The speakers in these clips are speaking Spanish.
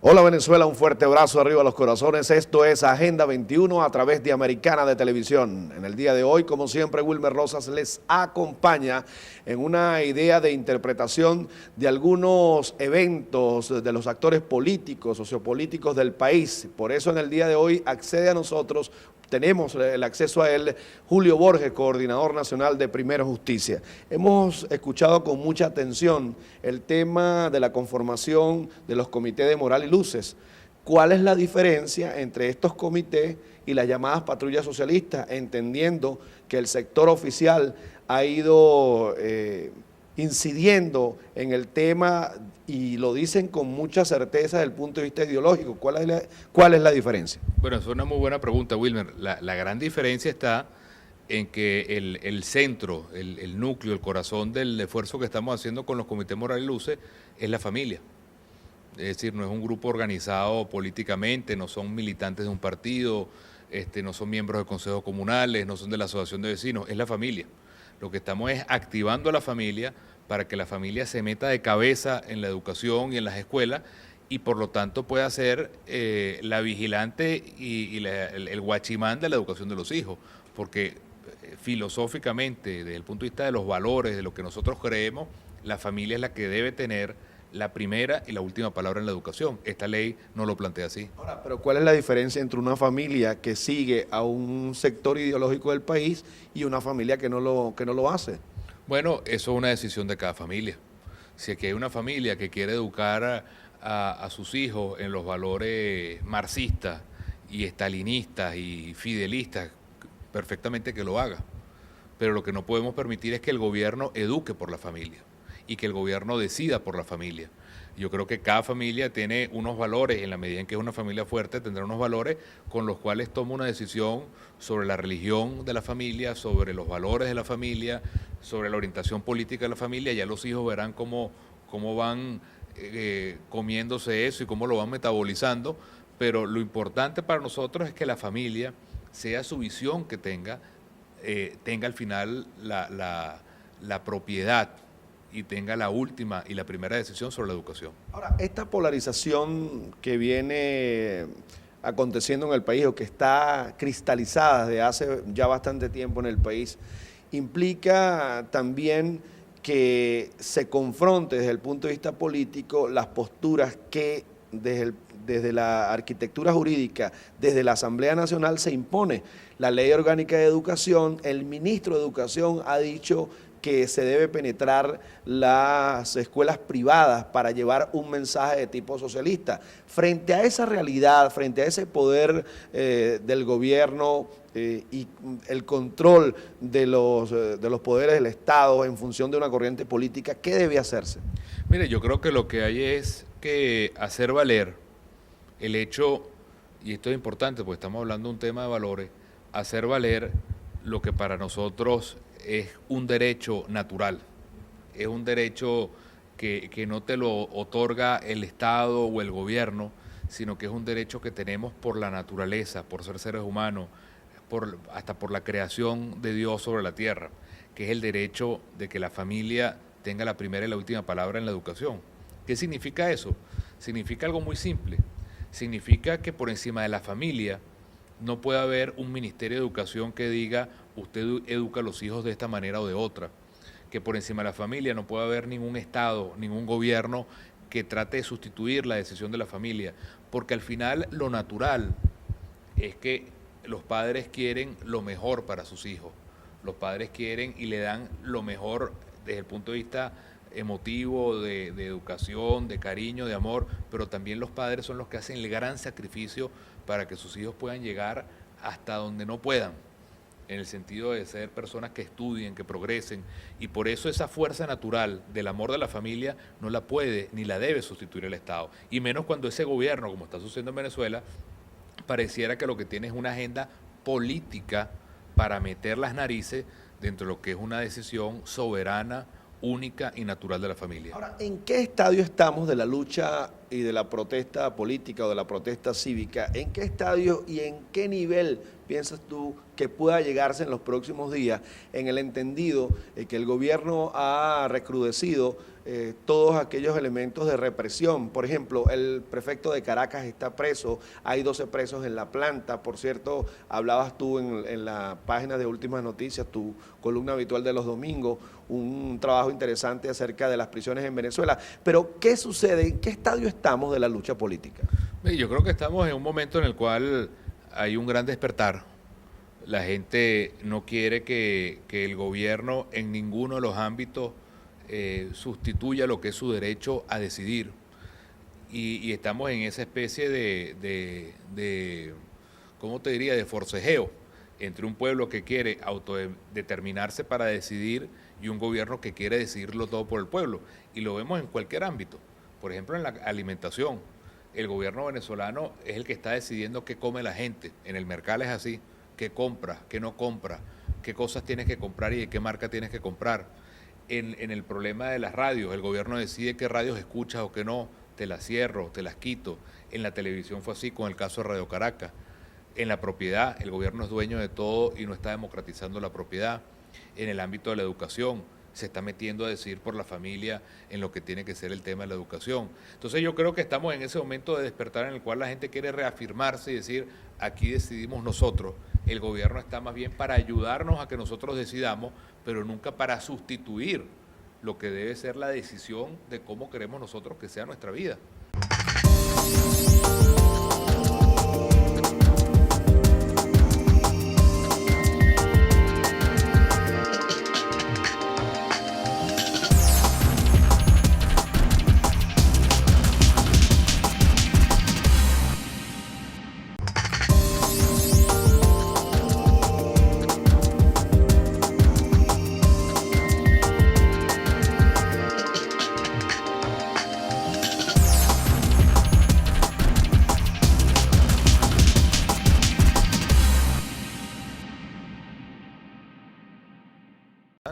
Hola Venezuela, un fuerte abrazo arriba a los corazones. Esto es Agenda 21 a través de Americana de Televisión. En el día de hoy, como siempre, Wilmer Rosas les acompaña en una idea de interpretación de algunos eventos de los actores políticos, sociopolíticos del país. Por eso en el día de hoy accede a nosotros, tenemos el acceso a él, Julio Borges, coordinador nacional de Primera Justicia. Hemos escuchado con mucha atención el tema de la conformación de los comités de moral y luces. ¿Cuál es la diferencia entre estos comités y las llamadas patrullas socialistas? Entendiendo que el sector oficial ha ido incidiendo en el tema y lo dicen con mucha certeza desde el punto de vista ideológico. ¿Cuál es la diferencia? Bueno, es una muy buena pregunta, Wilmer. La gran diferencia está en que el centro, el núcleo, el corazón del esfuerzo que estamos haciendo con los comités morales y luces es la familia. Es decir, no es un grupo organizado políticamente, no son militantes de un partido, no son miembros de consejos comunales, no son de la asociación de vecinos, es la familia. Lo que estamos es activando a la familia para que la familia se meta de cabeza en la educación y en las escuelas y por lo tanto pueda ser la vigilante y el guachimán de la educación de los hijos, porque filosóficamente, desde el punto de vista de los valores, de lo que nosotros creemos, la familia es la que debe tener la primera y la última palabra en la educación. Esta ley no lo plantea así. Ahora, pero ¿cuál es la diferencia entre una familia que sigue a un sector ideológico del país y una familia que no lo hace? Bueno, eso es una decisión de cada familia. Si aquí hay una familia que quiere educar a sus hijos en los valores marxistas y estalinistas y fidelistas, perfectamente que lo haga. Pero lo que no podemos permitir es que el gobierno eduque por la familia y que el gobierno decida por la familia. Yo creo que cada familia tiene unos valores, en la medida en que es una familia fuerte, tendrá unos valores con los cuales toma una decisión sobre la religión de la familia, sobre los valores de la familia, sobre la orientación política de la familia. Ya los hijos verán cómo van comiéndose eso y cómo lo van metabolizando, pero lo importante para nosotros es que la familia, sea su visión que tenga al final la propiedad y tenga la última y la primera decisión sobre la educación. Ahora, esta polarización que viene aconteciendo en el país o que está cristalizada desde hace ya bastante tiempo en el país, implica también que se confronte desde el punto de vista político las posturas que desde la arquitectura jurídica, desde la Asamblea Nacional se impone. La Ley Orgánica de Educación, el ministro de Educación ha dicho que se debe penetrar las escuelas privadas para llevar un mensaje de tipo socialista. Frente a esa realidad, frente a ese poder del gobierno y el control de los poderes del Estado en función de una corriente política, ¿qué debe hacerse? Mire, yo creo que lo que hay es que hacer valer el hecho, y esto es importante porque estamos hablando de un tema de valores, hacer valer lo que para nosotros es un derecho natural, es un derecho que no te lo otorga el Estado o el gobierno, sino que es un derecho que tenemos por la naturaleza, por ser seres humanos, hasta por la creación de Dios sobre la tierra, que es el derecho de que la familia tenga la primera y la última palabra en la educación. ¿Qué significa eso? Significa algo muy simple, significa que por encima de la familia no puede haber un ministerio de educación que diga usted educa a los hijos de esta manera o de otra, que por encima de la familia no puede haber ningún Estado, ningún gobierno que trate de sustituir la decisión de la familia, porque al final lo natural es que los padres quieren lo mejor para sus hijos, los padres quieren y le dan lo mejor desde el punto de vista emotivo, de educación, de cariño, de amor, pero también los padres son los que hacen el gran sacrificio para que sus hijos puedan llegar hasta donde no puedan, en el sentido de ser personas que estudien, que progresen, y por eso esa fuerza natural del amor de la familia no la puede ni la debe sustituir el Estado, y menos cuando ese gobierno, como está sucediendo en Venezuela, pareciera que lo que tiene es una agenda política para meter las narices dentro de lo que es una decisión soberana, única y natural de la familia. Ahora, ¿en qué estadio estamos de la lucha y de la protesta política o de la protesta cívica, ¿en qué estadio y en qué nivel piensas tú que pueda llegarse en los próximos días, en el entendido que el gobierno ha recrudecido todos aquellos elementos de represión? Por ejemplo, el prefecto de Caracas está preso, hay 12 presos en la planta. Por cierto, hablabas tú en la página de Últimas Noticias, tu columna habitual de los domingos, un trabajo interesante acerca de las prisiones en Venezuela. Pero, ¿qué sucede? ¿En qué estadio estamos de la lucha política? Yo creo que estamos en un momento en el cual hay un gran despertar. La gente no quiere que el gobierno en ninguno de los ámbitos sustituya lo que es su derecho a decidir. Y estamos en esa especie de ¿cómo te diría?, de forcejeo entre un pueblo que quiere autodeterminarse para decidir y un gobierno que quiere decidirlo todo por el pueblo. Y lo vemos en cualquier ámbito. Por ejemplo, en la alimentación. El gobierno venezolano es el que está decidiendo qué come la gente. En el mercado es así. Qué compra, qué no compra, qué cosas tienes que comprar y de qué marca tienes que comprar. En el problema de las radios, el gobierno decide qué radios escuchas o qué no. Te las cierro, te las quito. En la televisión fue así con el caso de Radio Caracas. En la propiedad, el gobierno es dueño de todo y no está democratizando la propiedad. En el ámbito de la educación, se está metiendo a decidir por la familia en lo que tiene que ser el tema de la educación. Entonces yo creo que estamos en ese momento de despertar en el cual la gente quiere reafirmarse y decir, aquí decidimos nosotros. El gobierno está más bien para ayudarnos a que nosotros decidamos, pero nunca para sustituir lo que debe ser la decisión de cómo queremos nosotros que sea nuestra vida.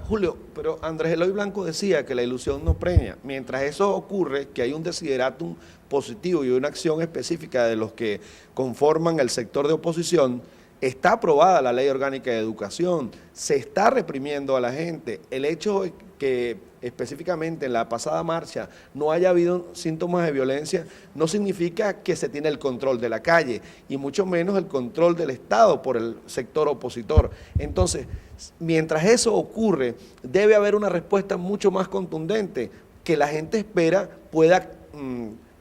Julio, pero Andrés Eloy Blanco decía que la ilusión no preña. Mientras eso ocurre, que hay un desideratum positivo y una acción específica de los que conforman el sector de oposición, está aprobada la Ley Orgánica de Educación, se está reprimiendo a la gente. El hecho de que específicamente en la pasada marcha no haya habido síntomas de violencia no significa que se tiene el control de la calle y mucho menos el control del Estado por el sector opositor. Entonces, mientras eso ocurre, debe haber una respuesta mucho más contundente que la gente espera pueda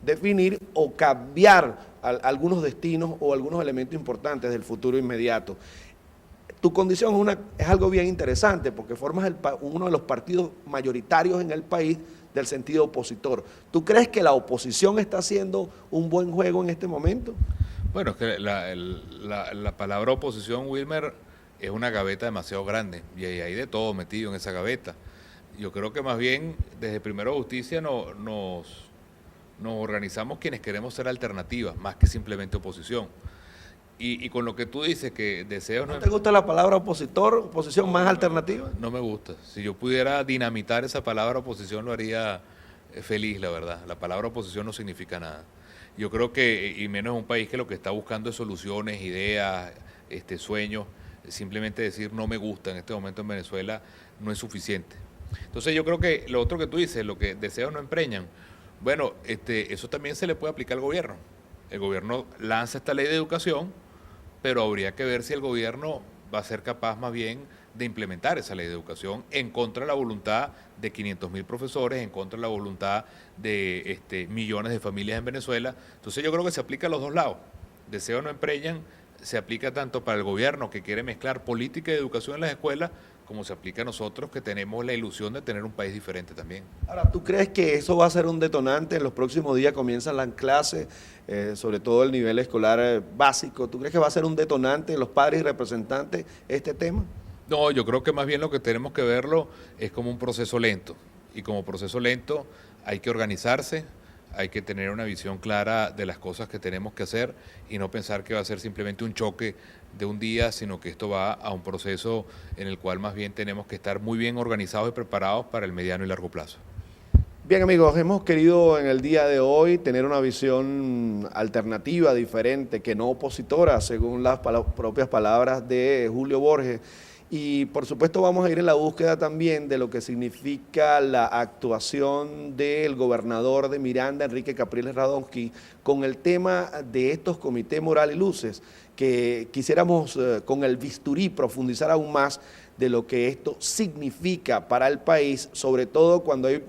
definir o cambiar algunos destinos o algunos elementos importantes del futuro inmediato. Tu condición es algo bien interesante porque formas uno de los partidos mayoritarios en el país del sentido opositor. ¿Tú crees que la oposición está haciendo un buen juego en este momento? Bueno, es que la palabra oposición, Wilmer, es una gaveta demasiado grande y hay de todo metido en esa gaveta. Yo creo que más bien desde Primero Justicia nos organizamos quienes queremos ser alternativas, más que simplemente oposición. Y con lo que tú dices, que deseos... ¿No te gusta la palabra oposición más alternativa? No me gusta. Si yo pudiera dinamitar esa palabra oposición, lo haría feliz, la verdad. La palabra oposición no significa nada. Yo creo que, y menos en un país que lo que está buscando es soluciones, ideas, sueños, simplemente decir no me gusta en este momento en Venezuela no es suficiente. Entonces yo creo que lo otro que tú dices, lo que deseos no empreñan, bueno, eso también se le puede aplicar al gobierno. El gobierno lanza esta ley de educación, pero habría que ver si el gobierno va a ser capaz más bien de implementar esa ley de educación en contra de la voluntad de 500.000 profesores, en contra de la voluntad de millones de familias en Venezuela. Entonces yo creo que se aplica a los dos lados. Deseo no empreñan, se aplica tanto para el gobierno que quiere mezclar política y educación en las escuelas, como se aplica a nosotros que tenemos la ilusión de tener un país diferente también. Ahora, ¿tú crees que eso va a ser un detonante? En los próximos días comienzan las clases, sobre todo el nivel escolar básico. ¿Tú crees que va a ser un detonante en los padres y representantes este tema? No, yo creo que más bien lo que tenemos que verlo es como un proceso lento. Y como proceso lento hay que organizarse, hay que tener una visión clara de las cosas que tenemos que hacer y no pensar que va a ser simplemente un choque de un día, sino que esto va a un proceso en el cual más bien tenemos que estar muy bien organizados y preparados para el mediano y largo plazo. Bien amigos, hemos querido en el día de hoy tener una visión alternativa, diferente, que no opositora, según las propias palabras de Julio Borges. Y por supuesto vamos a ir en la búsqueda también de lo que significa la actuación del gobernador de Miranda, Enrique Capriles Radonsky, con el tema de estos comités Moral y Luces, que quisiéramos con el bisturí profundizar aún más de lo que esto significa para el país, sobre todo cuando hay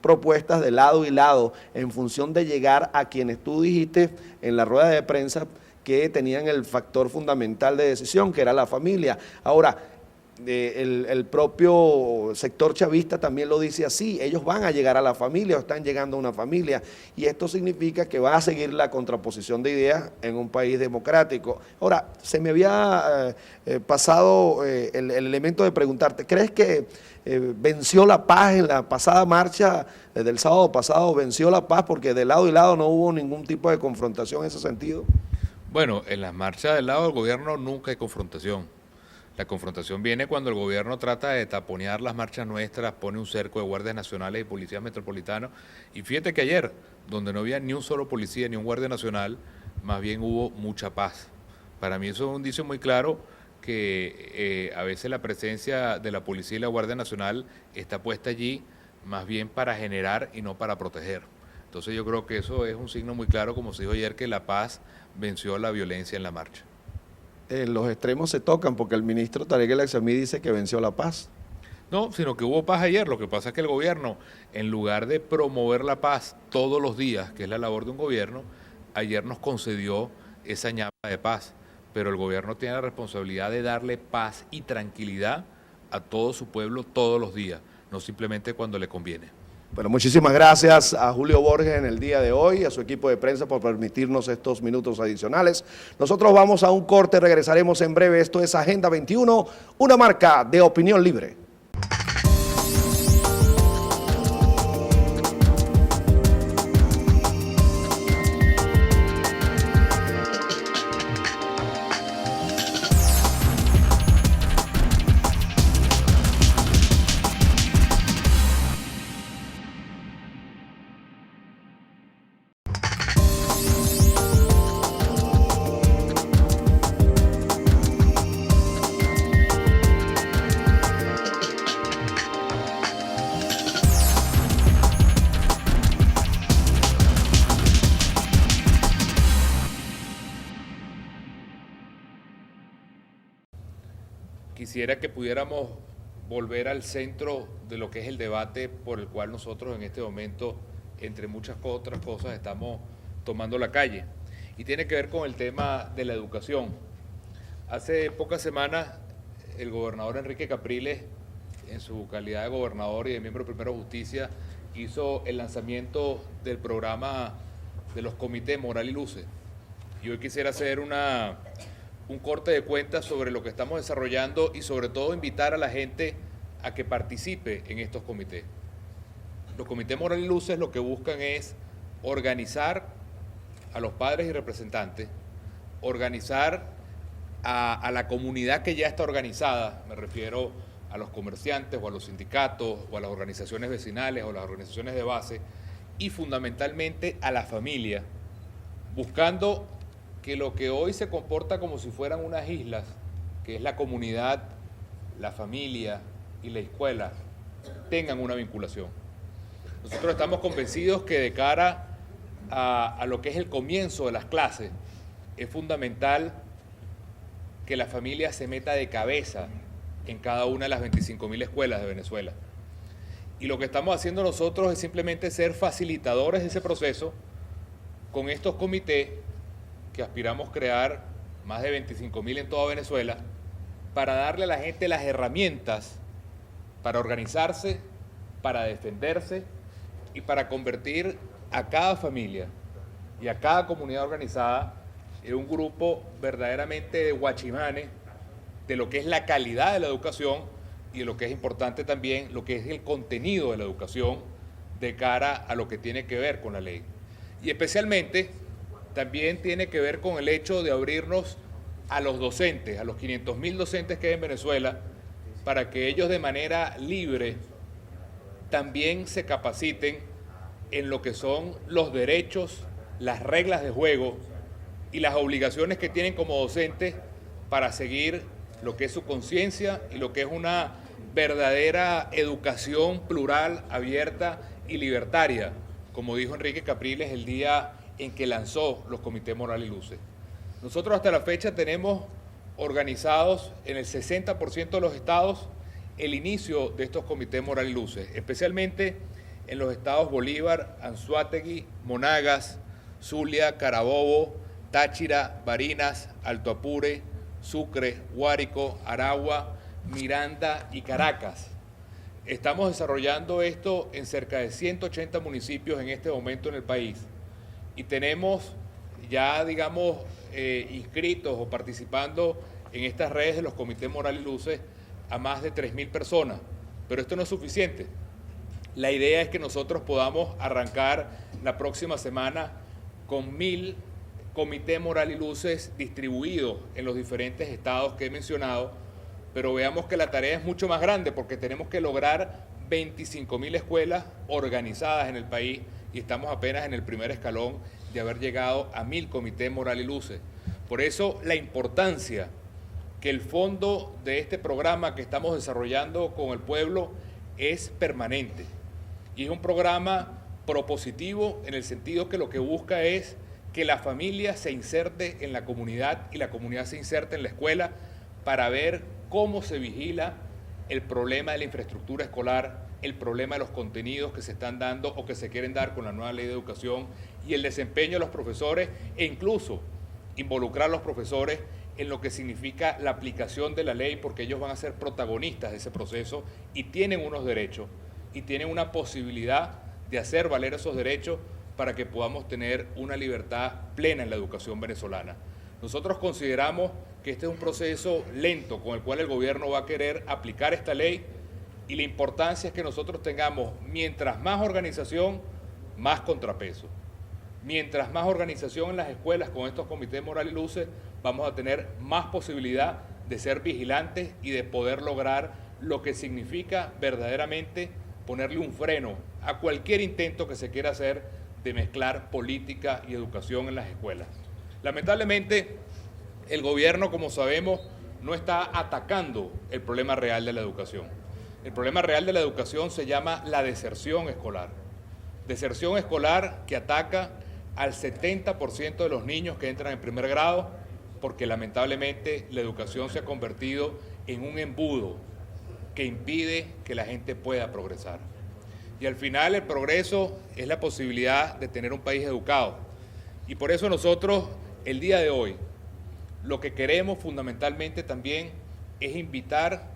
propuestas de lado y lado en función de llegar a quienes tú dijiste en la rueda de prensa que tenían el factor fundamental de decisión, que era la familia. Ahora, el propio sector chavista también lo dice así, ellos van a llegar a la familia o están llegando a una familia, y esto significa que va a seguir la contraposición de ideas en un país democrático. Ahora, se me había pasado el elemento de preguntarte, ¿crees que venció la paz en la pasada marcha del sábado pasado, venció la paz porque de lado y lado no hubo ningún tipo de confrontación en ese sentido? Bueno, en las marchas del lado del gobierno nunca hay confrontación. La confrontación viene cuando el gobierno trata de taponear las marchas nuestras, pone un cerco de guardias nacionales y policías metropolitanos. Y fíjate que ayer, donde no había ni un solo policía ni un guardia nacional, más bien hubo mucha paz. Para mí eso es un indicio muy claro que a veces la presencia de la policía y la Guardia Nacional está puesta allí más bien para generar y no para proteger. Entonces yo creo que eso es un signo muy claro, como se dijo ayer, que la paz venció la violencia en la marcha. Los extremos se tocan porque el ministro Tarek El Aizami dice que venció la paz. No, sino que hubo paz ayer. Lo que pasa es que el gobierno, en lugar de promover la paz todos los días, que es la labor de un gobierno, ayer nos concedió esa ñapa de paz. Pero el gobierno tiene la responsabilidad de darle paz y tranquilidad a todo su pueblo todos los días, no simplemente cuando le conviene. Bueno, muchísimas gracias a Julio Borges en el día de hoy, a su equipo de prensa por permitirnos estos minutos adicionales. Nosotros vamos a un corte, regresaremos en breve. Esto es Agenda 21, una marca de opinión libre. Quisiera que pudiéramos volver al centro de lo que es el debate por el cual nosotros en este momento, entre muchas otras cosas, estamos tomando la calle. Y tiene que ver con el tema de la educación. Hace pocas semanas, el gobernador Enrique Capriles, en su calidad de gobernador y de miembro de Primero Justicia, hizo el lanzamiento del programa de los comités Moral y Luces. Y hoy quisiera hacer un corte de cuentas sobre lo que estamos desarrollando y sobre todo invitar a la gente a que participe en estos comités. Los comités Moral y Luces lo que buscan es organizar a los padres y representantes, organizar a la comunidad que ya está organizada, me refiero a los comerciantes o a los sindicatos o a las organizaciones vecinales o las organizaciones de base, y fundamentalmente a la familia, buscando que lo que hoy se comporta como si fueran unas islas, que es la comunidad, la familia y la escuela, tengan una vinculación. Nosotros estamos convencidos que de cara a lo que es el comienzo de las clases, es fundamental que la familia se meta de cabeza en cada una de las 25.000 escuelas de Venezuela. Y lo que estamos haciendo nosotros es simplemente ser facilitadores de ese proceso con estos comités que aspiramos crear más de 25.000 en toda Venezuela, para darle a la gente las herramientas para organizarse, para defenderse y para convertir a cada familia y a cada comunidad organizada en un grupo verdaderamente de guachimanes de lo que es la calidad de la educación y de lo que es importante también, lo que es el contenido de la educación de cara a lo que tiene que ver con la ley. Y especialmente también tiene que ver con el hecho de abrirnos a los docentes, a los 500.000 docentes que hay en Venezuela, para que ellos de manera libre también se capaciten en lo que son los derechos, las reglas de juego y las obligaciones que tienen como docentes para seguir lo que es su conciencia y lo que es una verdadera educación plural, abierta y libertaria, como dijo Enrique Capriles el día en que lanzó los comités Moral y Luces. Nosotros hasta la fecha tenemos organizados en el 60% de los estados el inicio de estos comités Moral y Luces, especialmente en los estados Bolívar, Anzoátegui, Monagas, Zulia, Carabobo, Táchira, Barinas, Alto Apure, Sucre, Guárico, Aragua, Miranda y Caracas. Estamos desarrollando esto en cerca de 180 municipios en este momento en el país y tenemos ya, digamos, inscritos o participando en estas redes de los comités Moral y Luces a más de 3.000 personas, pero esto no es suficiente. La idea es que nosotros podamos arrancar la próxima semana con 1.000 comités Moral y Luces distribuidos en los diferentes estados que he mencionado, pero veamos que la tarea es mucho más grande porque tenemos que lograr 25.000 escuelas organizadas en el país y estamos apenas en el primer escalón de haber llegado a 1.000 comités Moral y Luces. Por eso la importancia que el fondo de este programa que estamos desarrollando con el pueblo es permanente y es un programa propositivo en el sentido que lo que busca es que la familia se inserte en la comunidad y la comunidad se inserte en la escuela para ver cómo se vigila el problema de la infraestructura escolar, el problema de los contenidos que se están dando o que se quieren dar con la nueva ley de educación y el desempeño de los profesores e incluso involucrar a los profesores en lo que significa la aplicación de la ley porque ellos van a ser protagonistas de ese proceso y tienen unos derechos y tienen una posibilidad de hacer valer esos derechos para que podamos tener una libertad plena en la educación venezolana. Nosotros consideramos que este es un proceso lento con el cual el gobierno va a querer aplicar esta ley y la importancia es que nosotros tengamos, mientras más organización, más contrapeso. Mientras más organización en las escuelas con estos comités Moral y Luces, vamos a tener más posibilidad de ser vigilantes y de poder lograr lo que significa verdaderamente ponerle un freno a cualquier intento que se quiera hacer de mezclar política y educación en las escuelas. Lamentablemente, el gobierno, como sabemos, no está atacando el problema real de la educación. El problema real de la educación se llama la deserción escolar. Deserción escolar que ataca al 70% de los niños que entran en primer grado, porque lamentablemente la educación se ha convertido en un embudo que impide que la gente pueda progresar. Y al final el progreso es la posibilidad de tener un país educado. Y por eso nosotros, el día de hoy, lo que queremos fundamentalmente también es invitar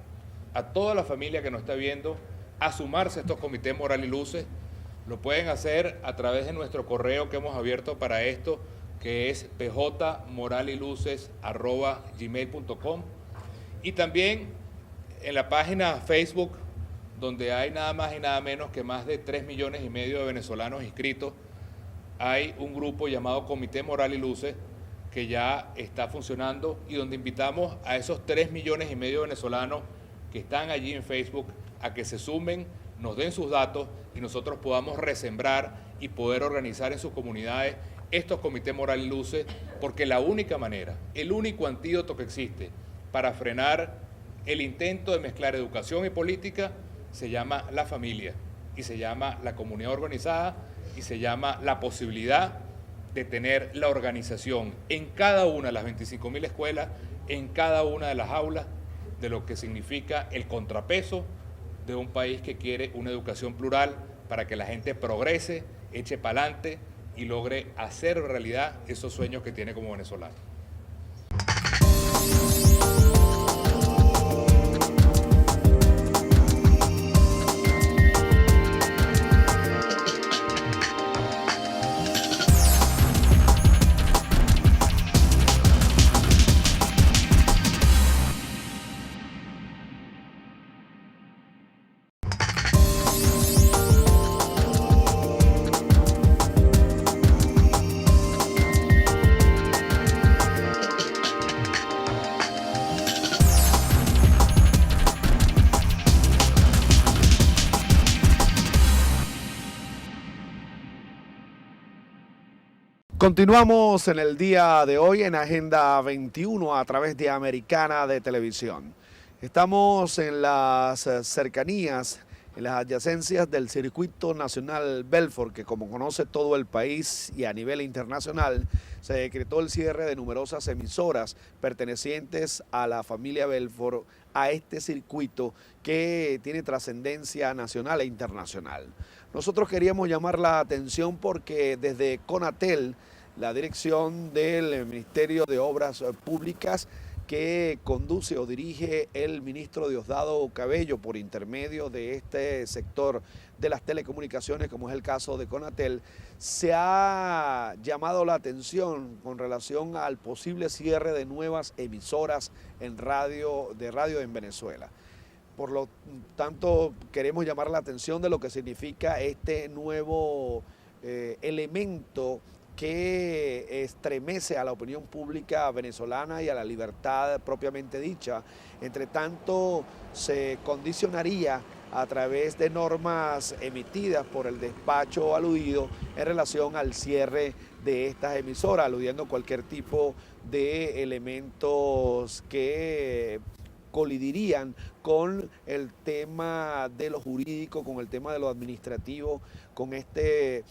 a toda la familia que nos está viendo a sumarse a estos comités Moral y Luces. Lo pueden hacer a través de nuestro correo que hemos abierto para esto, que es pjmoraliluces@gmail.com, y también en la página Facebook, donde hay nada más y nada menos que más de 3,5 millones de venezolanos inscritos, hay un grupo llamado Comité Moral y Luces que ya está funcionando y donde invitamos a esos 3,5 millones de venezolanos que están allí en Facebook a que se sumen, nos den sus datos y nosotros podamos resembrar y poder organizar en sus comunidades estos comités Moral y Luces, porque la única manera, el único antídoto que existe para frenar el intento de mezclar educación y política se llama la familia y se llama la comunidad organizada y se llama la posibilidad de tener la organización en cada una de las 25.000 escuelas, en cada una de las aulas, de lo que significa el contrapeso de un país que quiere una educación plural para que la gente progrese, eche para adelante y logre hacer realidad esos sueños que tiene como venezolano. Continuamos en el día de hoy en Agenda 21 a través de Americana de Televisión. Estamos en las cercanías, en las adyacencias del Circuito Nacional Belfort, que como conoce todo el país y a nivel internacional, se decretó el cierre de numerosas emisoras pertenecientes a la familia Belfort a este circuito que tiene trascendencia nacional e internacional. Nosotros queríamos llamar la atención porque desde Conatel, la dirección del Ministerio de Obras Públicas que conduce o dirige el ministro Diosdado Cabello por intermedio de este sector de las telecomunicaciones, como es el caso de Conatel, se ha llamado la atención con relación al posible cierre de nuevas emisoras de radio en Venezuela. Por lo tanto, queremos llamar la atención de lo que significa este nuevo elemento que estremece a la opinión pública venezolana y a la libertad propiamente dicha. Entre tanto, se condicionaría a través de normas emitidas por el despacho aludido en relación al cierre de estas emisoras, aludiendo a cualquier tipo de elementos que colidirían con el tema de lo jurídico, con el tema de lo administrativo, con este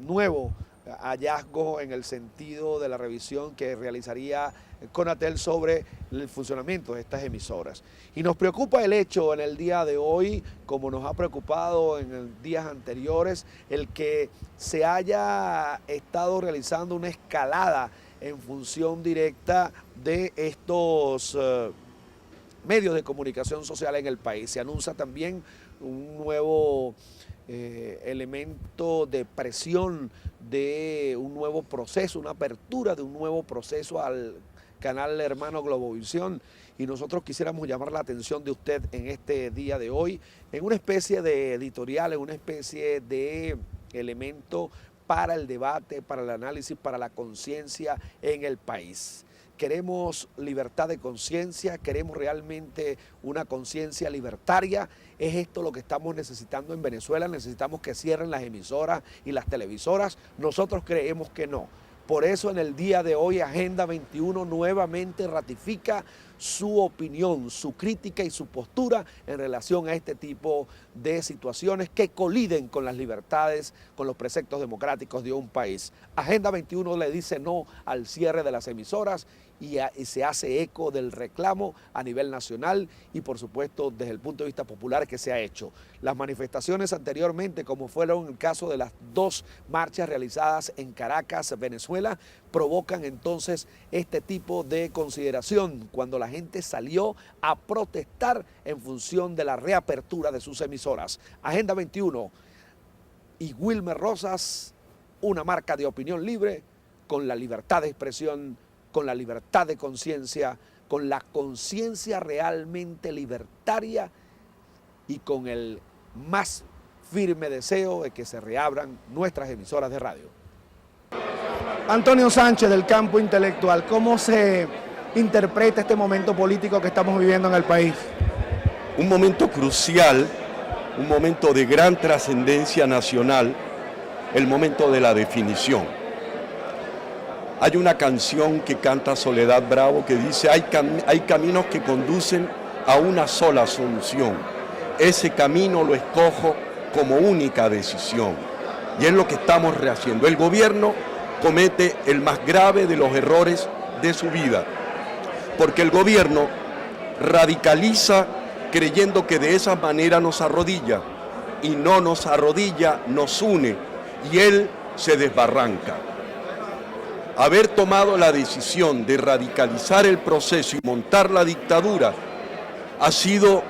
nuevo hallazgo en el sentido de la revisión que realizaría Conatel sobre el funcionamiento de estas emisoras. Y nos preocupa el hecho en el día de hoy, como nos ha preocupado en días anteriores, el que se haya estado realizando una escalada en función directa de estos medios de comunicación social en el país. Se anuncia también un nuevo elemento de presión de un nuevo proceso, una apertura de un nuevo proceso al canal hermano Globovisión, y nosotros quisiéramos llamar la atención de usted en este día de hoy, en una especie de editorial, en una especie de elemento para el debate, para el análisis, para la conciencia en el país. Queremos libertad de conciencia, queremos realmente una conciencia libertaria. ¿Es esto lo que estamos necesitando en Venezuela? ¿Necesitamos que cierren las emisoras y las televisoras? Nosotros creemos que no. Por eso en el día de hoy Agenda 21 nuevamente ratifica su opinión, su crítica y su postura en relación a este tipo de situaciones que coliden con las libertades, con los preceptos democráticos de un país. Agenda 21 le dice no al cierre de las emisoras y se hace eco del reclamo a nivel nacional y por supuesto desde el punto de vista popular que se ha hecho. Las manifestaciones anteriormente, como fueron el caso de las 2 marchas realizadas en Caracas, Venezuela, provocan entonces este tipo de consideración cuando la gente salió a protestar en función de la reapertura de sus emisoras. Agenda 21 y Wilmer Rosas, una marca de opinión libre, con la libertad de expresión, con la libertad de conciencia, con la conciencia realmente libertaria y con el más firme deseo de que se reabran nuestras emisoras de radio. Antonio Sánchez, del campo intelectual, ¿cómo se interpreta este momento político que estamos viviendo en el país? Un momento crucial, un momento de gran trascendencia nacional, el momento de la definición. Hay una canción que canta Soledad Bravo que dice, hay caminos que conducen a una sola solución. Ese camino lo escojo como única decisión. Y es lo que estamos rehaciendo. El gobierno comete el más grave de los errores de su vida, porque el gobierno radicaliza creyendo que de esa manera nos arrodilla, y no nos arrodilla, nos une, y él se desbarranca. Haber tomado la decisión de radicalizar el proceso y montar la dictadura ha sido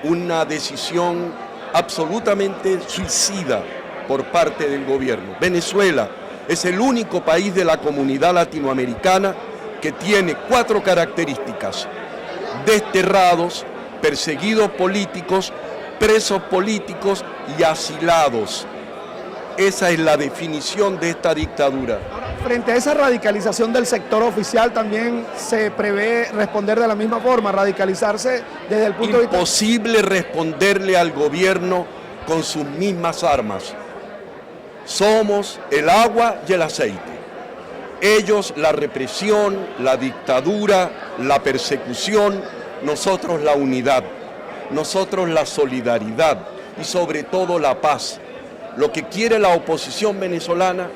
una decisión absolutamente suicida por parte del gobierno. Venezuela es el único país de la comunidad latinoamericana que tiene 4 características: desterrados, perseguidos políticos, presos políticos y asilados. Esa es la definición de esta dictadura. Frente a esa radicalización del sector oficial, también se prevé responder de la misma forma, radicalizarse desde el punto de vista... Imposible responderle al gobierno con sus mismas armas. Somos el agua y el aceite. Ellos la represión, la dictadura, la persecución, nosotros la unidad, nosotros la solidaridad y sobre todo la paz. Lo que quiere la oposición venezolana,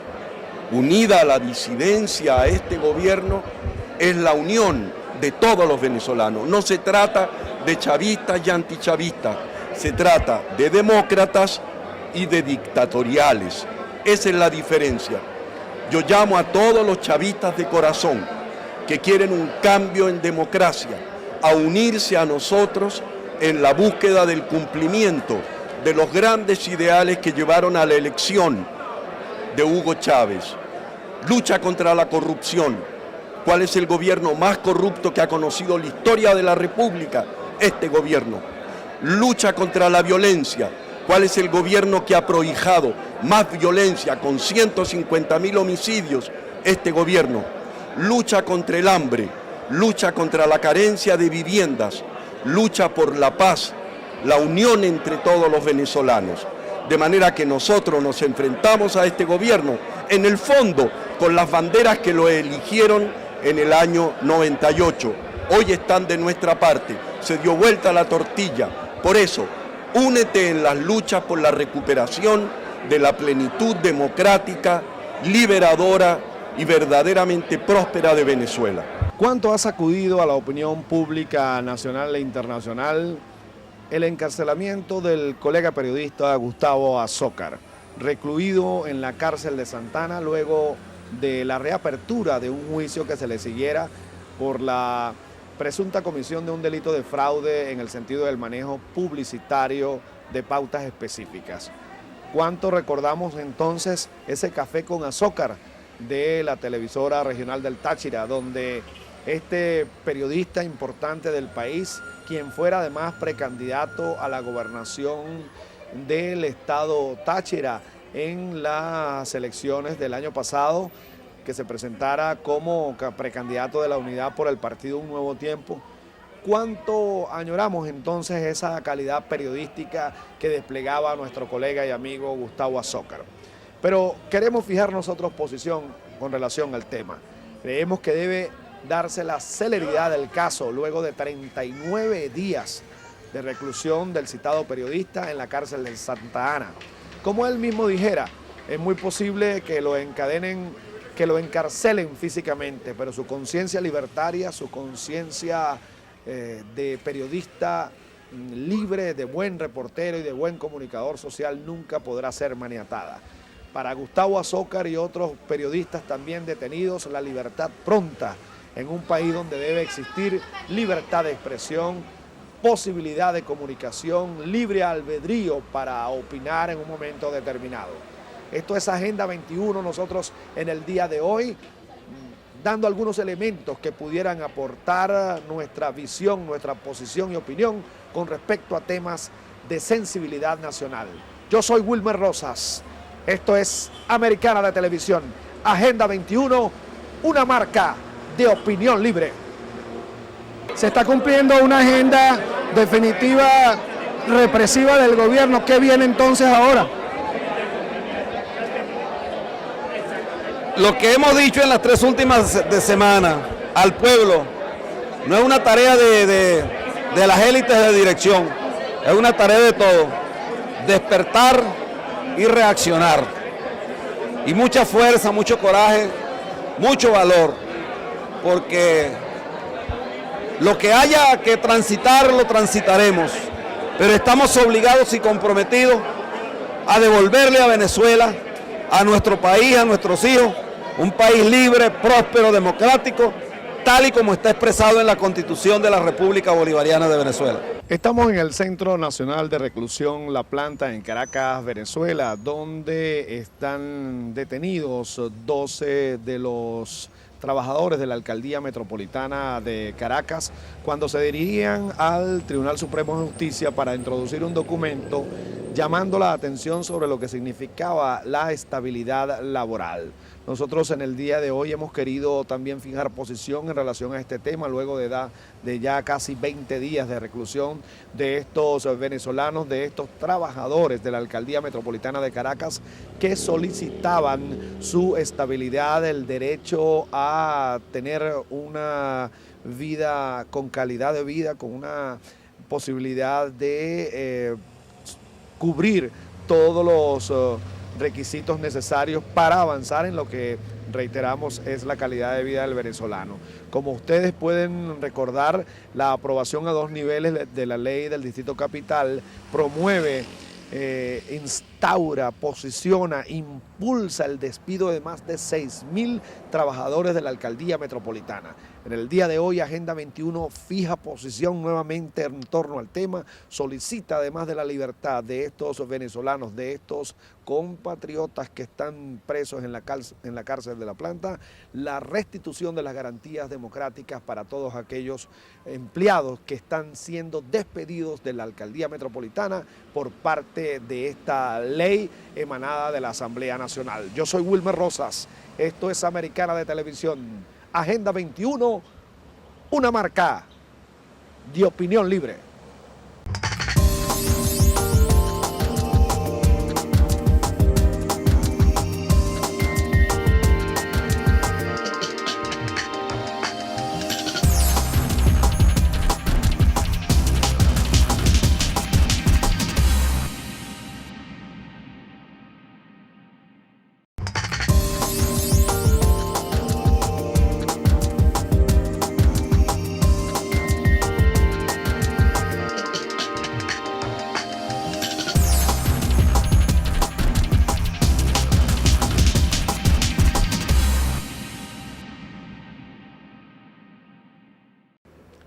unida a la disidencia, a este gobierno, es la unión de todos los venezolanos. No se trata de chavistas y antichavistas, se trata de demócratas y de dictatoriales. Esa es la diferencia. Yo llamo a todos los chavistas de corazón que quieren un cambio en democracia a unirse a nosotros en la búsqueda del cumplimiento de los grandes ideales que llevaron a la elección de Hugo Chávez. Lucha contra la corrupción. ¿Cuál es el gobierno más corrupto que ha conocido la historia de la República? Este gobierno. Lucha contra la violencia. ¿Cuál es el gobierno que ha prohijado más violencia con 150.000 homicidios? Este gobierno. Lucha contra el hambre, lucha contra la carencia de viviendas, lucha por la paz, la unión entre todos los venezolanos. De manera que nosotros nos enfrentamos a este gobierno, en el fondo, con las banderas que lo eligieron en el año 98. Hoy están de nuestra parte, se dio vuelta la tortilla. Por eso, únete en las luchas por la recuperación de la plenitud democrática, liberadora y verdaderamente próspera de Venezuela. ¿Cuánto ha sacudido a la opinión pública nacional e internacional el encarcelamiento del colega periodista Gustavo Azócar, recluido en la cárcel de Santa Ana luego de la reapertura de un juicio que se le siguiera por la presunta comisión de un delito de fraude en el sentido del manejo publicitario de pautas específicas? ¿Cuánto recordamos entonces ese café con Azócar de la televisora regional del Táchira, donde este periodista importante del país, quien fuera además precandidato a la gobernación del estado Táchira en las elecciones del año pasado, que se presentara como precandidato de la unidad por el partido Un Nuevo Tiempo? ¿Cuánto añoramos entonces esa calidad periodística que desplegaba nuestro colega y amigo Gustavo Azócar? Pero queremos fijar nosotros posición con relación al tema. Creemos que debe darse la celeridad del caso luego de 39 días de reclusión del citado periodista en la cárcel de Santa Ana. Como él mismo dijera, es muy posible que lo encadenen, que lo encarcelen físicamente, pero su conciencia libertaria, su conciencia de periodista libre, de buen reportero y de buen comunicador social nunca podrá ser maniatada. Para Gustavo Azócar y otros periodistas también detenidos, la libertad pronta en un país donde debe existir libertad de expresión, posibilidad de comunicación, libre albedrío para opinar en un momento determinado. Esto es Agenda 21, nosotros en el día de hoy, dando algunos elementos que pudieran aportar nuestra visión, nuestra posición y opinión con respecto a temas de sensibilidad nacional. Yo soy Wilmer Rosas. Esto es Americana de Televisión, Agenda 21, una marca de opinión libre. Se está cumpliendo una agenda definitiva represiva del gobierno. ¿Qué viene entonces ahora? Lo que hemos dicho en las 3 últimas de semana al pueblo no es una tarea de las élites de dirección, es una tarea de todos. Despertar y reaccionar. Y mucha fuerza, mucho coraje, mucho valor, porque lo que haya que transitar, lo transitaremos, pero estamos obligados y comprometidos a devolverle a Venezuela, a nuestro país, a nuestros hijos, un país libre, próspero, democrático, tal y como está expresado en la Constitución de la República Bolivariana de Venezuela. Estamos en el Centro Nacional de Reclusión La Planta en Caracas, Venezuela, donde están detenidos 12 de los trabajadores de la Alcaldía Metropolitana de Caracas cuando se dirigían al Tribunal Supremo de Justicia para introducir un documento llamando la atención sobre lo que significaba la estabilidad laboral. Nosotros en el día de hoy hemos querido también fijar posición en relación a este tema, luego de ya casi 20 días de reclusión de estos venezolanos, de estos trabajadores de la Alcaldía Metropolitana de Caracas que solicitaban su estabilidad, el derecho a tener una vida con calidad de vida, con una posibilidad de cubrir todos los requisitos necesarios para avanzar en lo que, reiteramos, es la calidad de vida del venezolano. Como ustedes pueden recordar, la aprobación a 2 niveles de la ley del Distrito Capital promueve, instaura, posiciona, impulsa el despido de más de 6.000 trabajadores de la Alcaldía Metropolitana. En el día de hoy, Agenda 21 fija posición nuevamente en torno al tema, solicita además de la libertad de estos venezolanos, de estos compatriotas que están presos en la cárcel de La Planta, la restitución de las garantías democráticas para todos aquellos empleados que están siendo despedidos de la Alcaldía Metropolitana por parte de esta ley emanada de la Asamblea Nacional. Yo soy Wilmer Rosas, esto es Americana de Televisión. Agenda 21, una marca de opinión libre.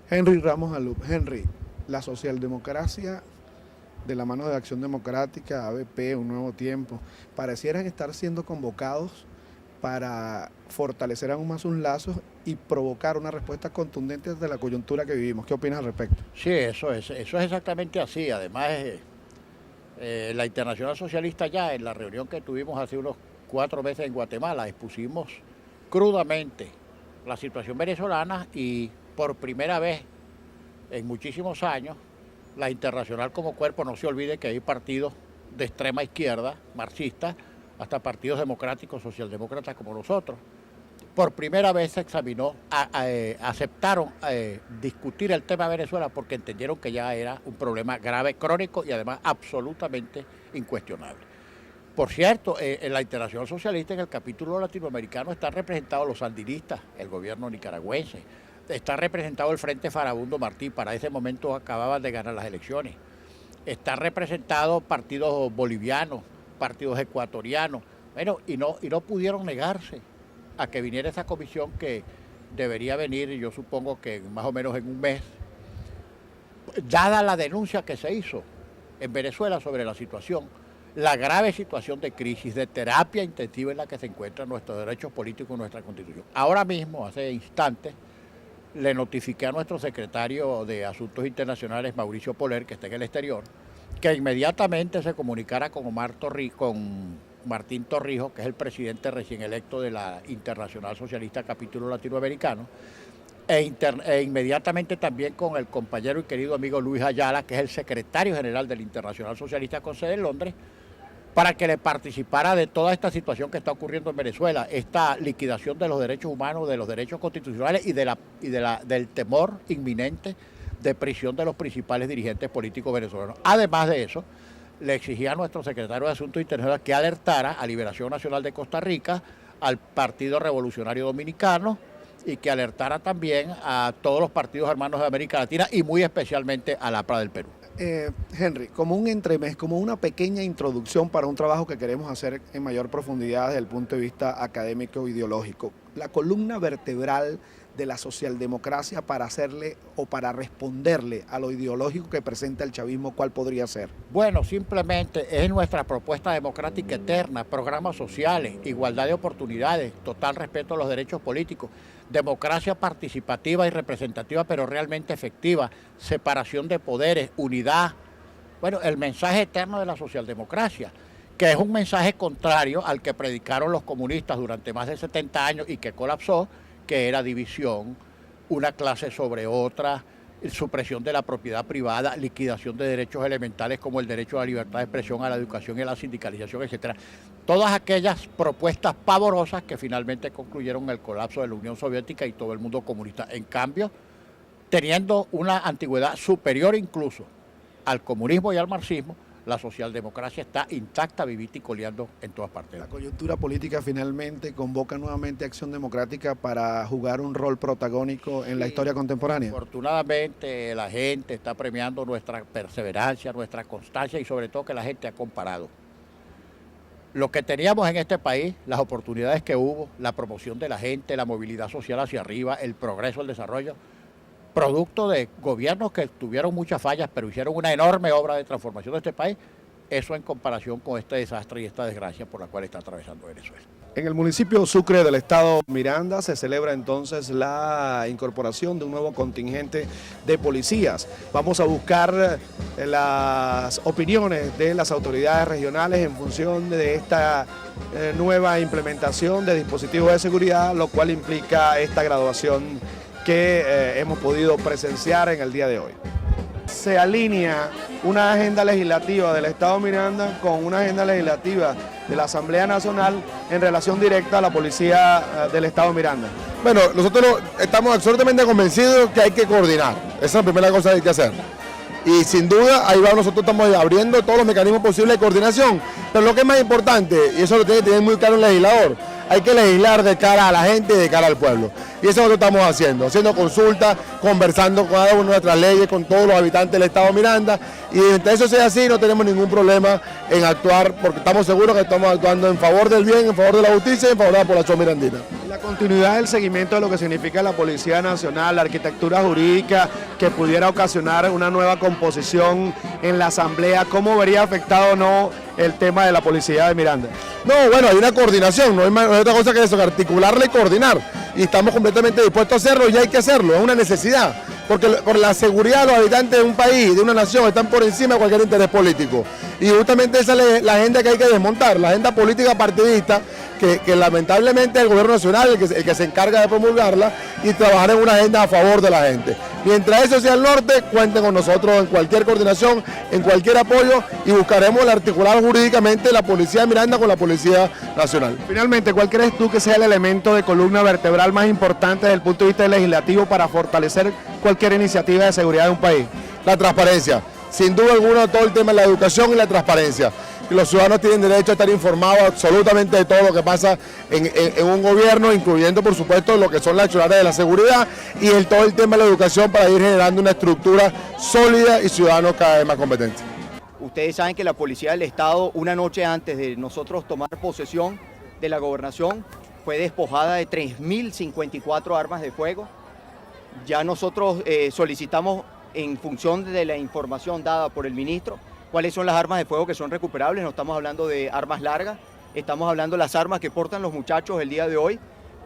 Henry Ramos Alup. Henry, la socialdemocracia de la mano de Acción Democrática, ABP, Un Nuevo Tiempo, parecieran estar siendo convocados para fortalecer aún más sus lazos y provocar una respuesta contundente de la coyuntura que vivimos. ¿Qué opinas al respecto? Sí, eso es exactamente así. Además, la Internacional Socialista ya en la reunión que tuvimos hace unos 4 meses en Guatemala expusimos crudamente la situación venezolana y por primera vez en muchísimos años, la Internacional como cuerpo, no se olvide que hay partidos de extrema izquierda, marxistas, hasta partidos democráticos, socialdemócratas como nosotros. Por primera vez se examinó, aceptaron discutir el tema de Venezuela porque entendieron que ya era un problema grave, crónico y además absolutamente incuestionable. Por cierto, en la Internacional Socialista, en el capítulo latinoamericano, están representados los sandinistas, el gobierno nicaragüense, está representado el Frente Farabundo Martí, para ese momento acababan de ganar las elecciones. Está representado partidos bolivianos, partidos ecuatorianos, bueno, y no pudieron negarse a que viniera esa comisión que debería venir, yo supongo que más o menos en un mes, dada la denuncia que se hizo en Venezuela sobre la situación, la grave situación de crisis, de terapia intensiva en la que se encuentran nuestros derechos políticos y nuestra Constitución. Ahora mismo, hace instantes, le notifiqué a nuestro secretario de Asuntos Internacionales, Mauricio Poler, que está en el exterior, que inmediatamente se comunicara con Martín Torrijos, que es el presidente recién electo de la Internacional Socialista Capítulo Latinoamericano, e inmediatamente también con el compañero y querido amigo Luis Ayala, que es el secretario general de la Internacional Socialista con sede en Londres, para que le participara de toda esta situación que está ocurriendo en Venezuela, esta liquidación de los derechos humanos, de los derechos constitucionales y del temor inminente de prisión de los principales dirigentes políticos venezolanos. Además de eso, le exigía a nuestro secretario de Asuntos Internacionales que alertara a Liberación Nacional de Costa Rica, al Partido Revolucionario Dominicano, y que alertara también a todos los partidos hermanos de América Latina y muy especialmente a la APRA del Perú. Henry, como un entremés, como una pequeña introducción para un trabajo que queremos hacer en mayor profundidad desde el punto de vista académico e ideológico, la columna vertebral de la socialdemocracia para hacerle o para responderle a lo ideológico que presenta el chavismo, ¿cuál podría ser? Bueno, simplemente es nuestra propuesta democrática eterna, programas sociales, igualdad de oportunidades, total respeto a los derechos políticos, democracia participativa y representativa pero realmente efectiva, separación de poderes, unidad. Bueno, el mensaje eterno de la socialdemocracia, que es un mensaje contrario al que predicaron los comunistas durante más de 70 años y que colapsó, que era división, una clase sobre otra, supresión de la propiedad privada, liquidación de derechos elementales como el derecho a la libertad de expresión, a la educación y a la sindicalización, etcétera. Todas aquellas propuestas pavorosas que finalmente concluyeron en el colapso de la Unión Soviética y todo el mundo comunista. En cambio, teniendo una antigüedad superior incluso al comunismo y al marxismo, la socialdemocracia está intacta, vivita y coleando en todas partes. La coyuntura política finalmente convoca nuevamente a Acción Democrática para jugar un rol protagónico en la historia contemporánea. Afortunadamente la gente está premiando nuestra perseverancia, nuestra constancia y sobre todo que la gente ha comparado lo que teníamos en este país, las oportunidades que hubo, la promoción de la gente, la movilidad social hacia arriba, el progreso, el desarrollo, producto de gobiernos que tuvieron muchas fallas, pero hicieron una enorme obra de transformación de este país, eso en comparación con este desastre y esta desgracia por la cual está atravesando Venezuela. En el municipio Sucre del estado Miranda se celebra entonces la incorporación de un nuevo contingente de policías. Vamos a buscar las opiniones de las autoridades regionales en función de esta nueva implementación de dispositivos de seguridad, lo cual implica esta graduación que hemos podido presenciar en el día de hoy. Se alinea una agenda legislativa del Estado Miranda con una agenda legislativa de la Asamblea Nacional en relación directa a la Policía del Estado Miranda. Bueno, nosotros estamos absolutamente convencidos que hay que coordinar. Esa es la primera cosa que hay que hacer. Y sin duda, ahí va, nosotros estamos abriendo todos los mecanismos posibles de coordinación. Pero lo que es más importante, y eso lo tiene que tener muy claro el legislador, hay que legislar de cara a la gente y de cara al pueblo. Y eso es lo que estamos haciendo consultas, conversando con cada una de nuestras leyes, con todos los habitantes del Estado Miranda. Y mientras eso sea así, no tenemos ningún problema en actuar, porque estamos seguros que estamos actuando en favor del bien, en favor de la justicia y en favor de la población mirandina. La continuidad del seguimiento de lo que significa la Policía Nacional, la arquitectura jurídica que pudiera ocasionar una nueva composición en la Asamblea, ¿cómo vería afectado o no el tema de la Policía de Miranda? No, bueno, hay una coordinación, no hay otra cosa que eso, que articularla y coordinar. Y estamos completamente dispuestos a hacerlo y hay que hacerlo, es una necesidad. Porque por la seguridad de los habitantes de un país, de una nación, están por encima de cualquier interés político. Y justamente esa es la agenda que hay que desmontar, la agenda política partidista, que lamentablemente el gobierno nacional el que se encarga de promulgarla y trabajar en una agenda a favor de la gente. Mientras eso sea el norte, cuenten con nosotros en cualquier coordinación, en cualquier apoyo y buscaremos el articular jurídicamente la Policía de Miranda con la Policía Nacional. Finalmente, ¿cuál crees tú que sea el elemento de columna vertebral más importante desde el punto de vista legislativo para fortalecer cualquier iniciativa de seguridad de un país? La transparencia. Sin duda alguna, todo el tema de la educación y la transparencia. Los ciudadanos tienen derecho a estar informados absolutamente de todo lo que pasa en un gobierno, incluyendo por supuesto lo que son las acciones de la seguridad y todo el tema de la educación para ir generando una estructura sólida y ciudadanos cada vez más competentes. Ustedes saben que la Policía del Estado, una noche antes de nosotros tomar posesión de la gobernación, fue despojada de 3.054 armas de fuego. Ya nosotros solicitamos, en función de la información dada por el ministro, cuáles son las armas de fuego que son recuperables. No estamos hablando de armas largas, estamos hablando de las armas que portan los muchachos el día de hoy,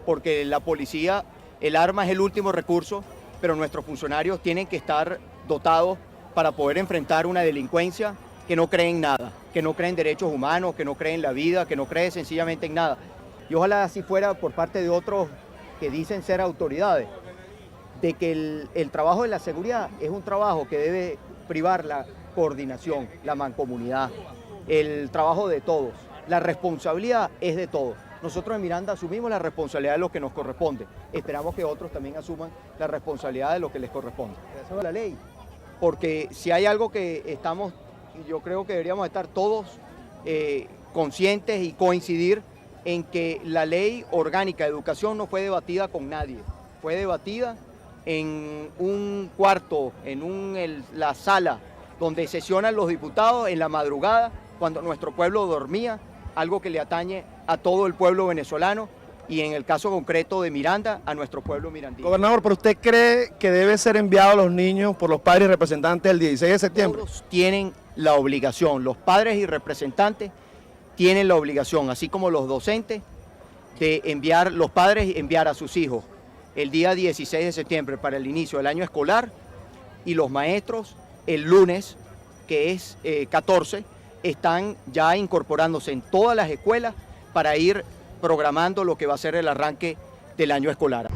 porque la policía, el arma es el último recurso, pero nuestros funcionarios tienen que estar dotados para poder enfrentar una delincuencia que no cree en nada, que no cree en derechos humanos, que no cree en la vida, que no cree sencillamente en nada. Y ojalá así fuera por parte de otros que dicen ser autoridades, de que el trabajo de la seguridad es un trabajo que debe privar la coordinación, la mancomunidad, el trabajo de todos. La responsabilidad es de todos. Nosotros en Miranda asumimos la responsabilidad de lo que nos corresponde. Esperamos que otros también asuman la responsabilidad de lo que les corresponde. Eso es la ley. Porque si hay algo que estamos, yo creo que deberíamos estar todos conscientes y coincidir en que la ley orgánica de educación no fue debatida con nadie. Fue debatida en un cuarto, en la sala donde sesionan los diputados en la madrugada, cuando nuestro pueblo dormía, algo que le atañe a todo el pueblo venezolano y en el caso concreto de Miranda, a nuestro pueblo mirandino. Gobernador, ¿pero usted cree que debe ser enviado a los niños por los padres y representantes el 16 de septiembre? Todos tienen la obligación, los padres y representantes tienen la obligación, así como los docentes, de enviar, los padres enviar a sus hijos el día 16 de septiembre para el inicio del año escolar y los maestros el lunes, que es 14, están ya incorporándose en todas las escuelas para ir programando lo que va a ser el arranque del año escolar.